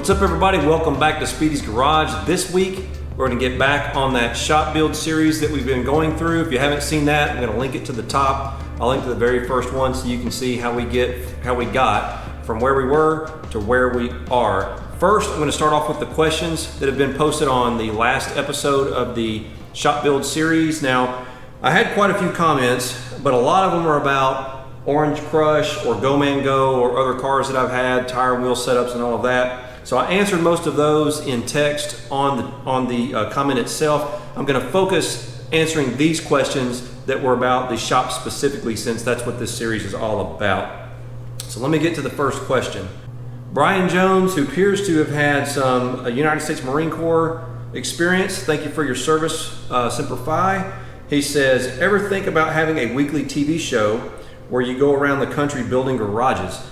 What's up everybody? Welcome back to Speedy's Garage. This week we're going to get back on that shop build series that we've been going through. If you haven't seen that, I'm going to link it to the top. I'll link to the very first one so you can see how we got from where we were to where we are. First, I'm going to start off with the questions that have been posted on the last episode of the shop build series. Now, I had quite a few comments, but a lot of them are about Orange Crush or Go Man Go or other cars that I've had, tire and wheel setups and all of that. So I answered most of those in text on the comment itself. I'm going to focus answering these questions that were about the shop specifically, since that's what this series is all about. So let me get to the first question. Brian Jones, who appears to have had some United States Marine Corps experience, thank you for your service, Semper Fi. He says, ever think about having a weekly TV show where you go around the country building garages?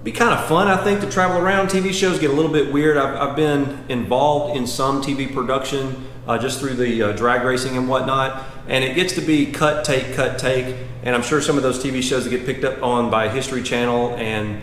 Be kind of fun, I think, to travel around. TV shows get a little bit weird. I've been involved in some TV production just through the drag racing and whatnot, and it gets to be cut, take, and I'm sure some of those TV shows that get picked up on by History Channel and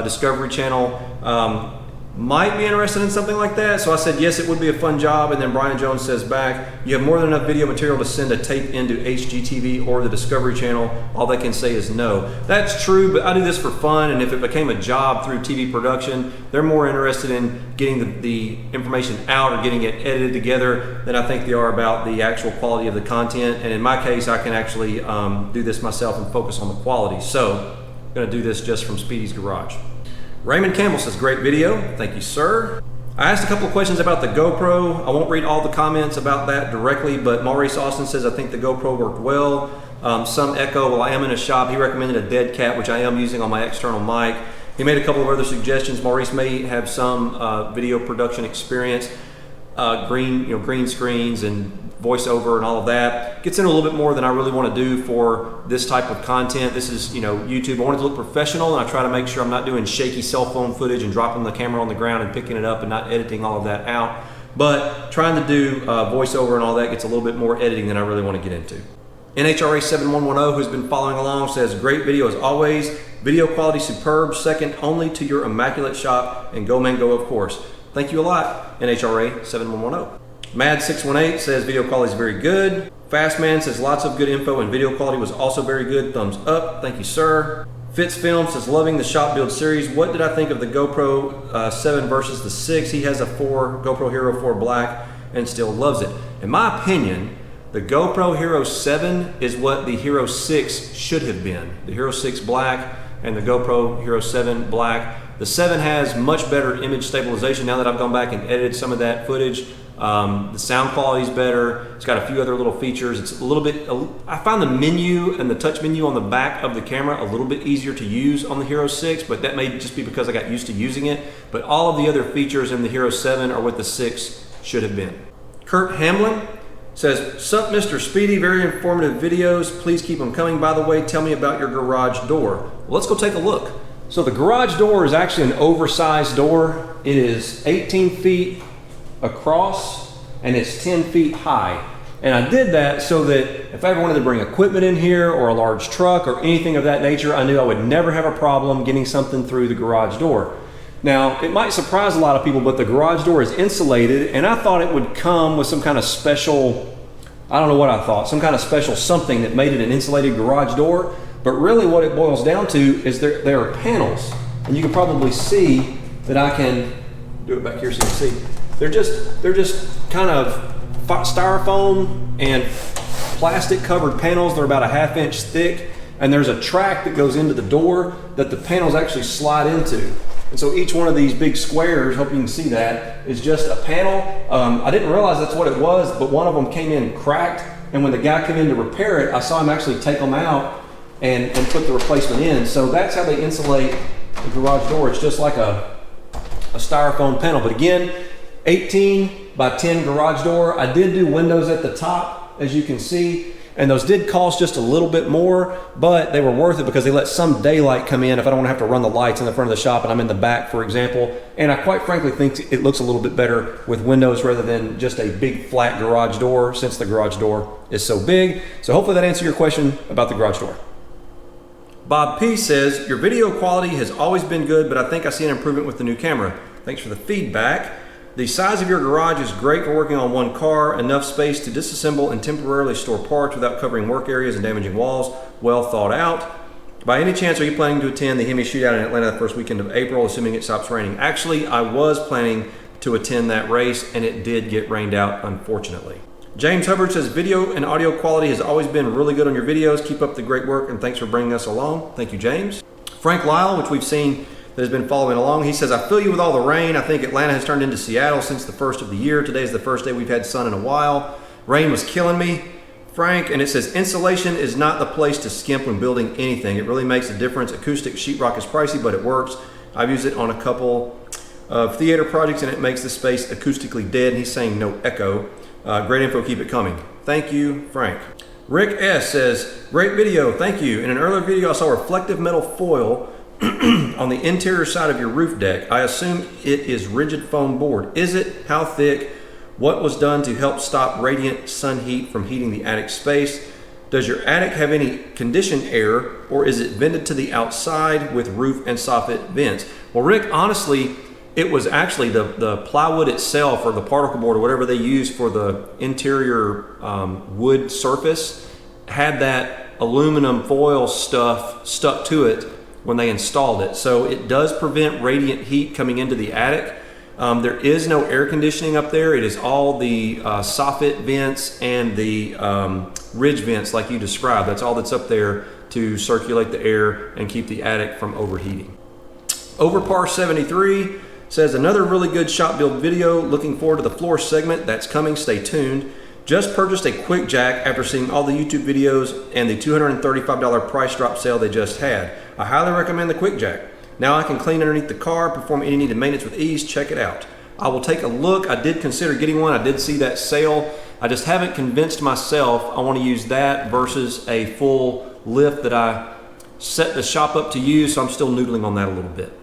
Discovery Channel might be interested in something like that. So I said yes, it would be a fun job, and then Brian Jones says back, you have more than enough video material to send a tape into HGTV or the Discovery Channel. All they can say is no. That's true, but I do this for fun, and if it became a job through TV production, they're more interested in getting the information out or getting it edited together than I think they are about the actual quality of the content. And in my case, I can actually do this myself and focus on the quality. So I'm gonna do this just from Speedy's Garage. Raymond Campbell says, great video. Thank you, sir. I asked a couple of questions about the GoPro. I won't read all the comments about that directly, but Maurice Austin says, I think the GoPro worked well. Some echo, well, I am in a shop. He recommended a dead cat, which I am using on my external mic. He made a couple of other suggestions. Maurice may have some video production experience, green screens and voiceover and all of that. Gets into a little bit more than I really want to do for this type of content. This is, YouTube. I want it to look professional, and I try to make sure I'm not doing shaky cell phone footage and dropping the camera on the ground and picking it up and not editing all of that out. But trying to do voiceover and all that gets a little bit more editing than I really want to get into. NHRA 7110, who's been following along, says, great video as always. Video quality superb, second only to your immaculate shop and Go Man Go, of course. Thank you a lot, NHRA 7110. Mad618 says video quality is very good. Fastman says lots of good info and video quality was also very good. Thumbs up. Thank you, sir. Fitzfilm says loving the shop build series. What did I think of the GoPro 7 versus the 6? He has a GoPro Hero 4 Black and still loves it. In my opinion, the GoPro Hero 7 is what the Hero 6 should have been. The Hero 6 Black and the GoPro Hero 7 Black. The 7 has much better image stabilization now that I've gone back and edited some of that footage. The sound quality is better. It's got a few other little features. It's a little bit, I find the menu and the touch menu on the back of the camera a little bit easier to use on the Hero 6, but that may just be because I got used to using it. But all of the other features in the Hero 7 are what the 6 should have been. Kurt Hamlin says, sup Mr. Speedy, very informative videos. Please keep them coming. By the way, tell me about your garage door. Well, let's go take a look. So the garage door is actually an oversized door. It is 18 feet across and it's 10 feet high. And I did that so that if I ever wanted to bring equipment in here or a large truck or anything of that nature, I knew I would never have a problem getting something through the garage door. Now, it might surprise a lot of people, but the garage door is insulated, and I thought it would come with some kind of special, I don't know what I thought, some kind of special something that made it an insulated garage door. But really what it boils down to is there are panels, and you can probably see that I can do it back here so you can see. They're just kind of styrofoam and plastic covered panels. They're about a 1/2 inch thick, and there's a track that goes into the door that the panels actually slide into. And so each one of these big squares, hope you can see that, is just a panel. I didn't realize that's what it was, but one of them came in cracked, and when the guy came in to repair it, I saw him actually take them out and put the replacement in. So that's how they insulate the garage door. It's just like a styrofoam panel. But again, 18 by 10 garage door. I did do windows at the top, as you can see, and those did cost just a little bit more, but they were worth it because they let some daylight come in if I don't want to have to run the lights in the front of the shop and I'm in the back, for example. And I quite frankly think it looks a little bit better with windows rather than just a big flat garage door, since the garage door is so big. So hopefully that answered your question about the garage door. Bob P says, your video quality has always been good, but I think I see an improvement with the new camera. Thanks for the feedback. The size of your garage is great for working on one car, enough space to disassemble and temporarily store parts without covering work areas and damaging walls. Well thought out. By any chance, are you planning to attend the Hemi Shootout in Atlanta the first weekend of April, assuming it stops raining? Actually, I was planning to attend that race, and it did get rained out, unfortunately. James Hubbard says, video and audio quality has always been really good on your videos. Keep up the great work, and thanks for bringing us along. Thank you, James. Frank Lyle, which we've seen that has been following along, he says, I feel you with all the rain. I think Atlanta has turned into Seattle since the first of the year. Today is the first day we've had sun in a while. Rain was killing me, Frank. And it says, insulation is not the place to skimp when building anything. It really makes a difference. Acoustic sheetrock is pricey, but it works. I've used it on a couple of theater projects, and it makes the space acoustically dead. And he's saying no echo. Great info, keep it coming. Thank you, Frank. Rick S. says, great video, thank you. In an earlier video, I saw reflective metal foil on the interior side of your roof deck. I assume it is rigid foam board. Is it? How thick? What was done to help stop radiant sun heat from heating the attic space? Does your attic have any conditioned air, or is it vented to the outside with roof and soffit vents? Well, Rick, honestly, it was actually the plywood itself, or the particle board, or whatever they use for the interior wood surface, had that aluminum foil stuff stuck to it when they installed it. So it does prevent radiant heat coming into the attic. There is no air conditioning up there. It is all the soffit vents and the ridge vents like you described. That's all that's up there to circulate the air and keep the attic from overheating. Overpar 73 says, another really good shop build video. Looking forward to the floor segment that's coming. Stay tuned. Just purchased a quick jack after seeing all the YouTube videos and the $235 price drop sale they just had. I highly recommend the quick jack. Now I can clean underneath the car, perform any needed maintenance with ease. Check it out. I will take a look. I did consider getting one. I did see that sale. I just haven't convinced myself I want to use that versus a full lift that I set the shop up to use, so I'm still noodling on that a little bit.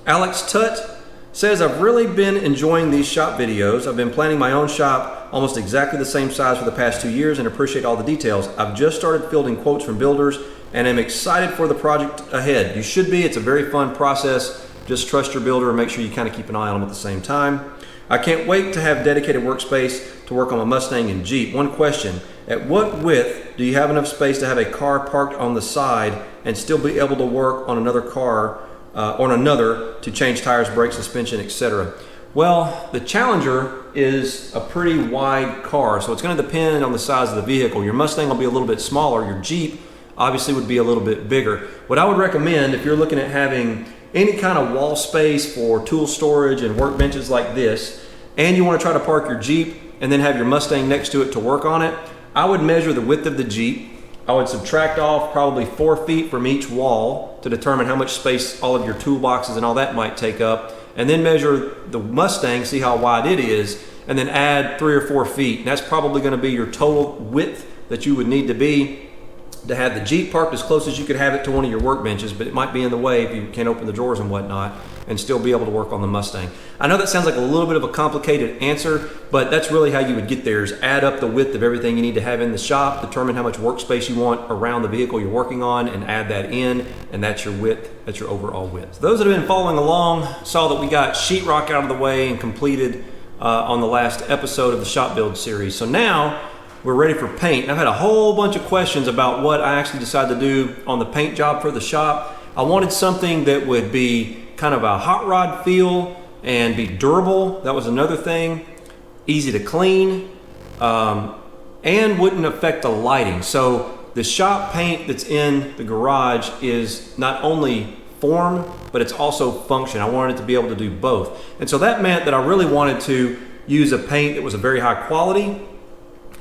Alex Tutt says, I've really been enjoying these shop videos. I've been planning my own shop almost exactly the same size for the past 2 years and appreciate all the details. I've just started fielding quotes from builders and am excited for the project ahead. You should be. It's a very fun process. Just trust your builder and make sure you kind of keep an eye on them at the same time. I can't wait to have dedicated workspace to work on my Mustang and Jeep. One question, at what width do you have enough space to have a car parked on the side and still be able to work on another car to change tires, brakes, suspension, etc.? Well, the Challenger is a pretty wide car, so it's going to depend on the size of the vehicle. Your Mustang will be a little bit smaller. Your Jeep obviously would be a little bit bigger. What I would recommend, if you're looking at having any kind of wall space for tool storage and workbenches like this, and you want to try to park your Jeep and then have your Mustang next to it to work on it, I would measure the width of the Jeep. I would subtract off probably 4 feet from each wall to determine how much space all of your toolboxes and all that might take up, and then measure the Mustang, see how wide it is, and then add 3 or 4 feet. And that's probably going to be your total width that you would need to have the Jeep parked as close as you could have it to one of your workbenches, but it might be in the way if you can't open the drawers and whatnot, and still be able to work on the Mustang. I know that sounds like a little bit of a complicated answer, but that's really how you would get there, is add up the width of everything you need to have in the shop, determine how much workspace you want around the vehicle you're working on, and add that in, and that's your width, that's your overall width. So those that have been following along saw that we got sheetrock out of the way and completed on the last episode of the shop build series. So now we're ready for paint. And I've had a whole bunch of questions about what I actually decided to do on the paint job for the shop. I wanted something that would be kind of a hot rod feel and be durable. That was another thing. Easy to clean, and wouldn't affect the lighting. So the shop paint that's in the garage is not only form, but it's also function. I wanted it to be able to do both. And so that meant that I really wanted to use a paint that was a very high quality,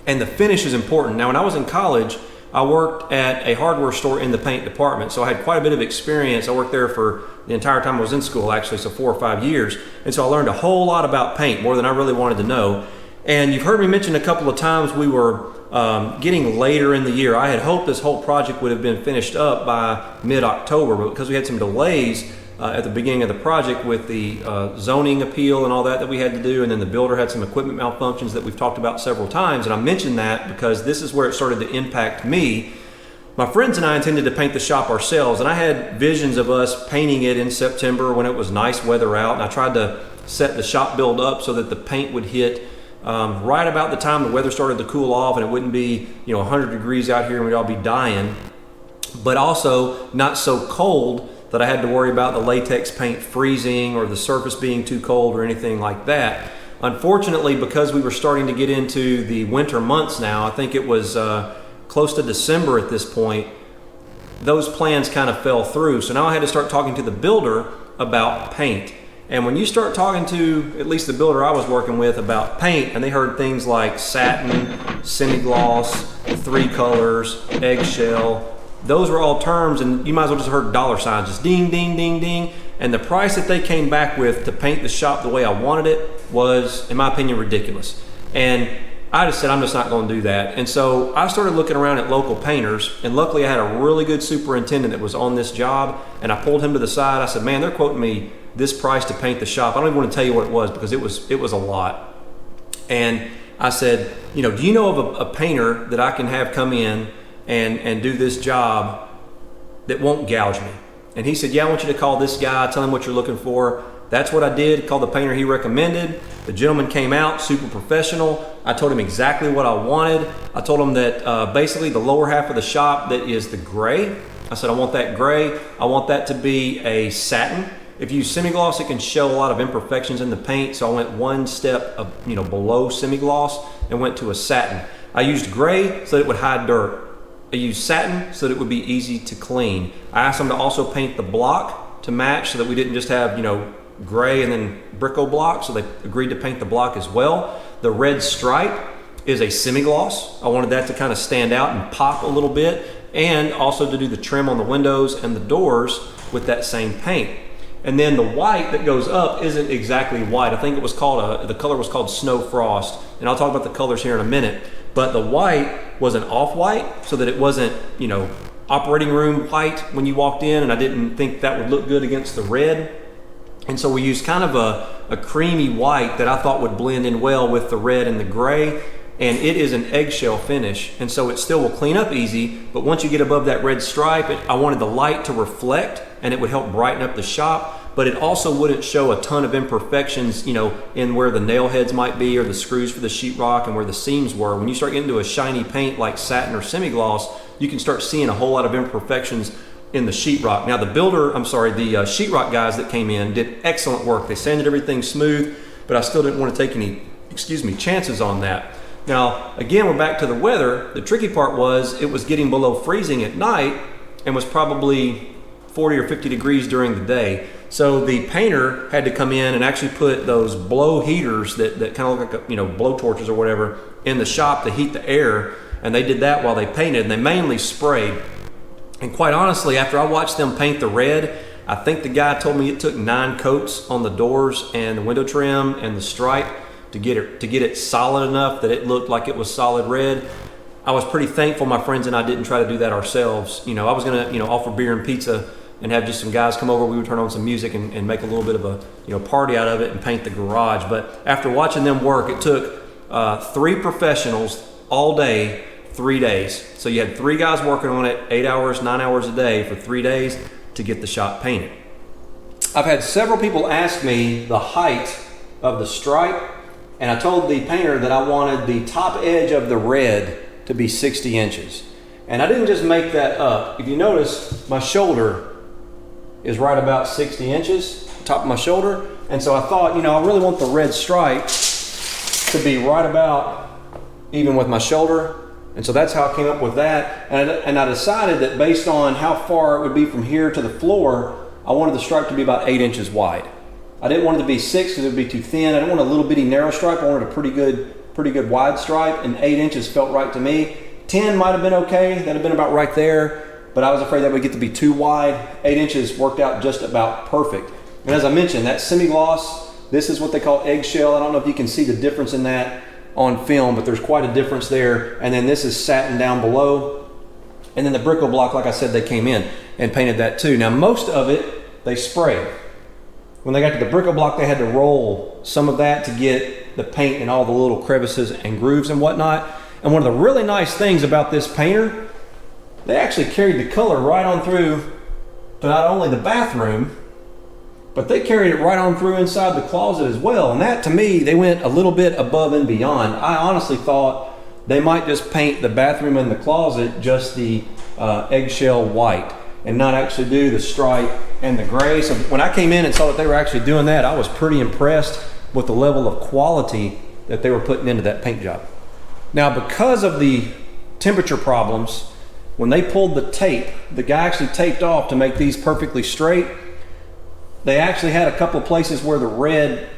and the finish is important. Now, when I was in college, I worked at a hardware store in the paint department, so I had quite a bit of experience. I worked there for the entire time I was in school, actually, so 4 or 5 years. And so I learned a whole lot about paint, more than I really wanted to know. And you've heard me mention a couple of times we were getting later in the year. I had hoped this whole project would have been finished up by mid-October, but because we had some delays at the beginning of the project with the zoning appeal and all that we had to do, and then the builder had some equipment malfunctions that we've talked about several times. And I mentioned that because this is where it started to impact me. My friends and I intended to paint the shop ourselves, and I had visions of us painting it in September when it was nice weather out, and I tried to set the shop build up so that the paint would hit right about the time the weather started to cool off, and it wouldn't be 100 degrees out here and we'd all be dying, but also not so cold that I had to worry about the latex paint freezing or the surface being too cold or anything like that. Unfortunately, because we were starting to get into the winter months now, I think it was close to December at this point, those plans kind of fell through. So now I had to start talking to the builder about paint. And when you start talking to, at least the builder I was working with, about paint, and they heard things like satin, semi-gloss, 3 colors, eggshell, those were all terms, and you might as well just heard dollar signs, just ding, ding, ding, ding. And the price that they came back with to paint the shop the way I wanted it was, in my opinion, ridiculous. And I just said, I'm just not going to do that. And so I started looking around at local painters, and luckily I had a really good superintendent that was on this job, and I pulled him to the side. I said, man, they're quoting me this price to paint the shop. I don't even want to tell you what it was, because it was a lot. And I said, do you know of a painter that I can have come in and do this job that won't gouge me? And he said, yeah, I want you to call this guy, tell him what you're looking for. That's what I did, called the painter he recommended. The gentleman came out, super professional. I told him exactly what I wanted. I told him that basically the lower half of the shop that is the gray, I said, I want that gray. I want that to be a satin. If you use semi-gloss, it can show a lot of imperfections in the paint, so I went one step below semi-gloss and went to a satin. I used gray so that it would hide dirt. I used satin so that it would be easy to clean. I asked them to also paint the block to match so that we didn't just have, gray and then Brico block, so they agreed to paint the block as well. The red stripe is a semi-gloss. I wanted that to kind of stand out and pop a little bit, and also to do the trim on the windows and the doors with that same paint. And then the white that goes up isn't exactly white. I think it was called, the color was called Snow Frost, and I'll talk about the colors here in a minute. But the white was an off-white, so that it wasn't, operating room white when you walked in, and I didn't think that would look good against the red. And so we used kind of a creamy white that I thought would blend in well with the red and the gray, and it is an eggshell finish, and so it still will clean up easy, but once you get above that red stripe, I wanted the light to reflect, and it would help brighten up the shop, but it also wouldn't show a ton of imperfections, in where the nail heads might be or the screws for the sheetrock and where the seams were. When you start getting into a shiny paint like satin or semi-gloss, you can start seeing a whole lot of imperfections in the sheetrock. Now the sheetrock guys that came in did excellent work. They sanded everything smooth, but I still didn't want to take any, chances on that. Now, again, we're back to the weather. The tricky part was it was getting below freezing at night and was probably 40 or 50 degrees during the day. So the painter had to come in and actually put those blow heaters that kind of look like, blow torches or whatever in the shop to heat the air. And they did that while they painted, and they mainly sprayed. And quite honestly, after I watched them paint the red, I think the guy told me it took 9 coats on the doors and the window trim and the stripe to get it solid enough that it looked like it was solid red. I was pretty thankful my friends and I didn't try to do that ourselves. I was gonna offer beer and pizza and have just some guys come over. We would turn on some music and make a little bit of a party out of it and paint the garage. But after watching them work, it took 3 professionals all day, 3 days. So you had 3 guys working on it, 8 hours, 9 hours a day for 3 days to get the shop painted. I've had several people ask me the height of the stripe, and I told the painter that I wanted the top edge of the red to be 60 inches. And I didn't just make that up. If you notice, my shoulder is right about 60 inches, top of my shoulder. And so I thought, I really want the red stripe to be right about even with my shoulder. And so that's how I came up with that. And I decided that based on how far it would be from here to the floor, I wanted the stripe to be about 8 inches wide. I didn't want it to be 6 because it would be too thin. I didn't want a little bitty narrow stripe. I wanted a pretty good wide stripe, and 8 inches felt right to me. 10 might have been okay. That'd have been about right there, but I was afraid that would get to be too wide. 8 inches worked out just about perfect. And as I mentioned, that semi-gloss, this is what they call eggshell. I don't know if you can see the difference in that on film, but there's quite a difference there. And then this is satin down below. And then the Brico block, like I said, they came in and painted that too. Now most of it, they sprayed. When they got to the Brico block, they had to roll some of that to get the paint in all the little crevices and grooves and whatnot. And one of the really nice things about this painter, they actually carried the color right on through to not only the bathroom, but they carried it right on through inside the closet as well. And that, to me, they went a little bit above and beyond. I honestly thought they might just paint the bathroom and the closet just the eggshell white and not actually do the stripe and the gray. So when I came in and saw that they were actually doing that, I was pretty impressed with the level of quality that they were putting into that paint job. Now, because of the temperature problems, when they pulled the tape, the guy actually taped off to make these perfectly straight. They actually had a couple of places where the red,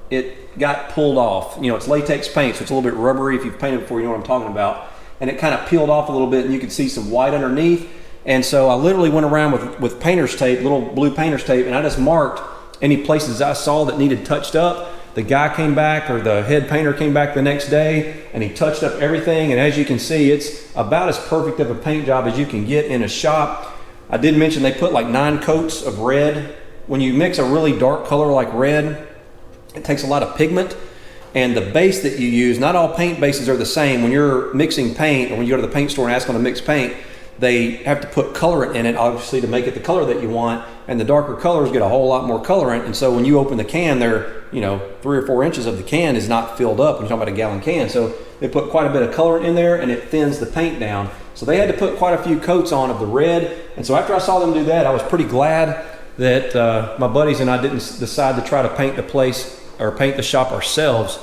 it got pulled off. You know, it's latex paint, so it's a little bit rubbery. If you've painted before, you know what I'm talking about. And it kind of peeled off a little bit, and you could see some white underneath. And so I literally went around with painter's tape, little blue painter's tape, and I just marked any places I saw that needed touched up. The guy came back, or the head painter came back the next day, and he touched up everything. And as you can see, it's about as perfect of a paint job as you can get in a shop. I did mention they put like 9 coats of red. When you mix a really dark color like red, it takes a lot of pigment. And the base that you use, not all paint bases are the same. When you're mixing paint, or when you go to the paint store and ask them to mix paint, they have to put colorant in it, obviously, to make it the color that you want. And the darker colors get a whole lot more colorant. And so when you open the can, they're, you know, 3 or 4 inches of the can is not filled up. You're talking about a gallon can. So they put quite a bit of colorant in there, and it thins the paint down. So they had to put quite a few coats on of the red. And so after I saw them do that, I was pretty glad that my buddies and I didn't decide to try to paint the place or paint the shop ourselves.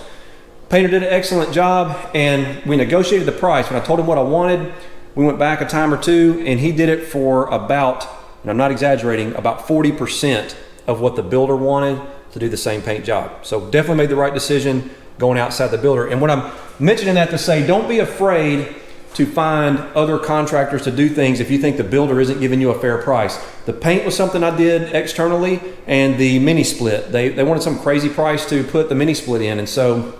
Painter did an excellent job, and we negotiated the price. When I told him what I wanted, we went back a time or two, and he did it for about, and I'm not exaggerating, about 40% of what the builder wanted to do the same paint job. So definitely made the right decision going outside the builder. And what I'm mentioning that to say, don't be afraid to find other contractors to do things if you think the builder isn't giving you a fair price. The paint was something I did externally, and the mini split. They wanted some crazy price to put the mini split in, and so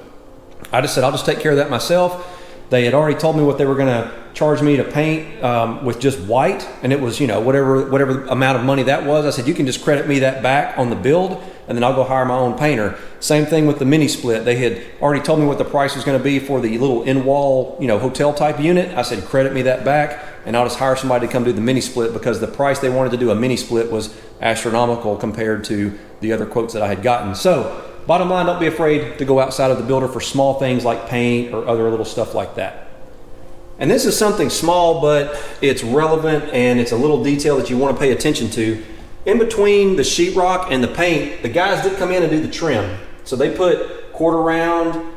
I just said, I'll just take care of that myself. They had already told me what they were gonna charge me to paint with just white, and it was, you know, whatever amount of money that was. I said, you can just credit me that back on the build, and then I'll go hire my own painter. Same thing with the mini split. They had already told me what the price was gonna be for the little in-wall, you know, hotel type unit. I said, credit me that back, and I'll just hire somebody to come do the mini split, because the price they wanted to do a mini split was astronomical compared to the other quotes that I had gotten. So bottom line, don't be afraid to go outside of the builder for small things like paint or other little stuff like that. And this is something small, but it's relevant, and it's a little detail that you want to pay attention to. In between the sheetrock and the paint, the guys did come in and do the trim. So they put quarter round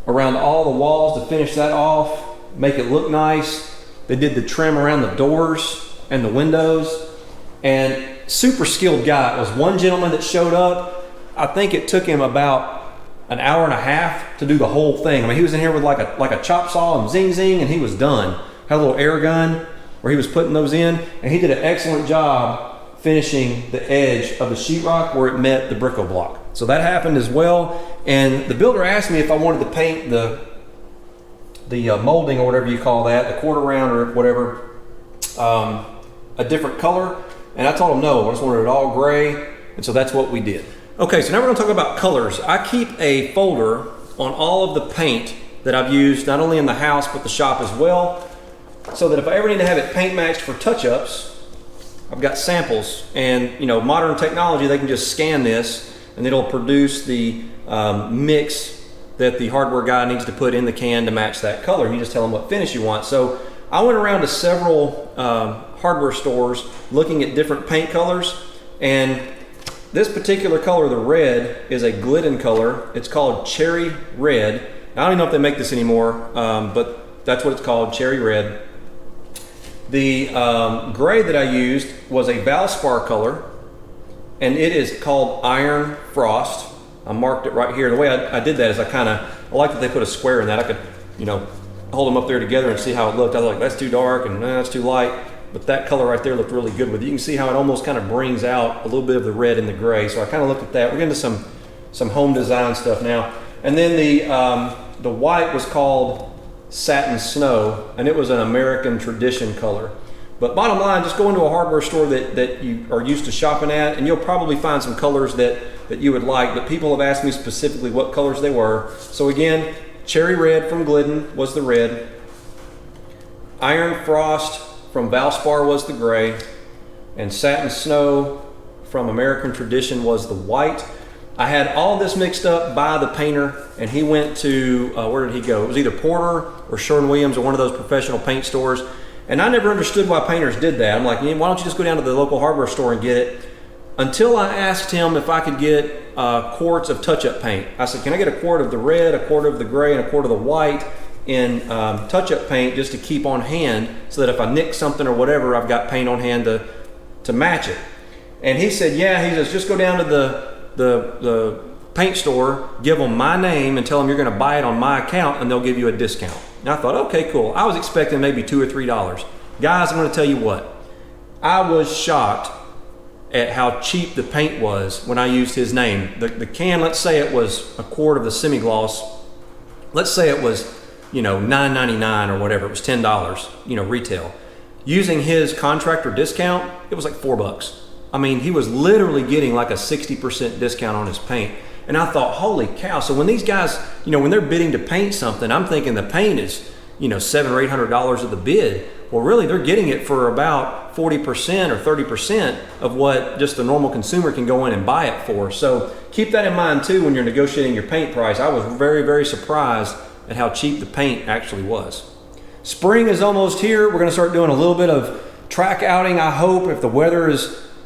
around all the walls to finish that off, make it look nice. They did the trim around the doors and the windows, and super skilled guy. It was one gentleman that showed up. I think it took him about an hour and a half to do the whole thing. I mean, he was in here with like a chop saw and zing zing, and he was done. Had a little air gun where he was putting those in, and he did an excellent job finishing the edge of the sheetrock where it met the Bricko block. So that happened as well. And the builder asked me if I wanted to paint the molding, or whatever you call that, the quarter round or whatever, a different color. And I told him no, I just wanted it all gray. And so that's what we did. Okay, so now we're gonna talk about colors. I keep a folder on all of the paint that I've used, not only in the house, but the shop as well, so that if I ever need to have it paint matched for touch-ups, I've got samples. And, you know, modern technology, they can just scan this and it'll produce the mix that the hardware guy needs to put in the can to match that color. You just tell them what finish you want. So I went around to several hardware stores looking at different paint colors, and this particular color, the red, is a Glidden color. It's called Cherry Red. I don't even know if they make this anymore, but that's what it's called, Cherry Red. The gray that I used was a Valspar color, and it is called Iron Frost. I marked it right here. The way I did that is I like that they put a square in that. I could, you know, hold them up there together and see how it looked. I was like, that's too dark, and that's too light. But that color right there looked really good with it. You can see how it almost kind of brings out a little bit of the red and the gray. So I kind of looked at that. We're getting to some home design stuff now. And then the white was called Satin Snow, and it was an American tradition color. But bottom line, just go into a hardware store that you are used to shopping at, and you'll probably find some colors that you would like. But people have asked me specifically what colors they were. So again, Cherry Red from Glidden was the red. Iron Frost from Valspar was the gray, and Satin Snow from American Tradition was the white. I had all this mixed up by the painter, and he went to, where did he go? It was either Porter or Sherwin-Williams or one of those professional paint stores. And I never understood why painters did that. I'm like, why don't you just go down to the local hardware store and get it? Until I asked him if I could get quarts of touch-up paint. I said, can I get a quart of the red, a quart of the gray, and a quart of the white in touch-up paint just to keep on hand, so that if I nick something or whatever, I've got paint on hand to match it. And he said, yeah, he says, just go down to the paint store, give them my name and tell them you're gonna buy it on my account and they'll give you a discount. And I thought, okay, cool. I was expecting maybe $2 or $3. Guys, I'm gonna tell you what, I was shocked at how cheap the paint was when I used his name. The can, let's say it was a quart of the semi-gloss, let's say it was, $9.99 or whatever, it was $10, retail. Using his contractor discount, it was like $4. I mean, he was literally getting like a 60% discount on his paint. And I thought, holy cow. So when these guys, when they're bidding to paint something, I'm thinking the paint is, $700 or $800 of the bid. Well, really, they're getting it for about 40% or 30% of what just the normal consumer can go in and buy it for. So keep that in mind too when you're negotiating your paint price. I was very, very surprised at how cheap the paint actually was. Spring is almost here. We're gonna start doing a little bit of track outing, I hope, if the weather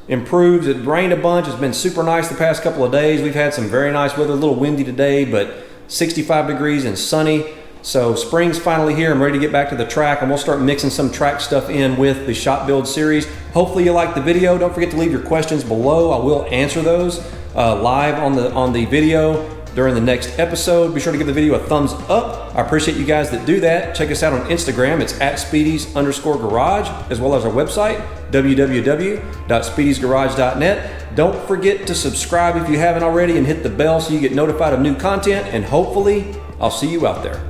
improves. It rained a bunch. It's been super nice the past couple of days. We've had some very nice weather, a little windy today, but 65 degrees and sunny. So spring's finally here. I'm ready to get back to the track, and we'll start mixing some track stuff in with the shop build series. Hopefully you like the video. Don't forget to leave your questions below. I will answer those live on the video during the next episode. Be sure to give the video a thumbs up. I appreciate you guys that do that. Check us out on Instagram. It's at Speedys_garage, as well as our website, www.speedysgarage.net. Don't forget to subscribe if you haven't already and hit the bell so you get notified of new content, and hopefully I'll see you out there.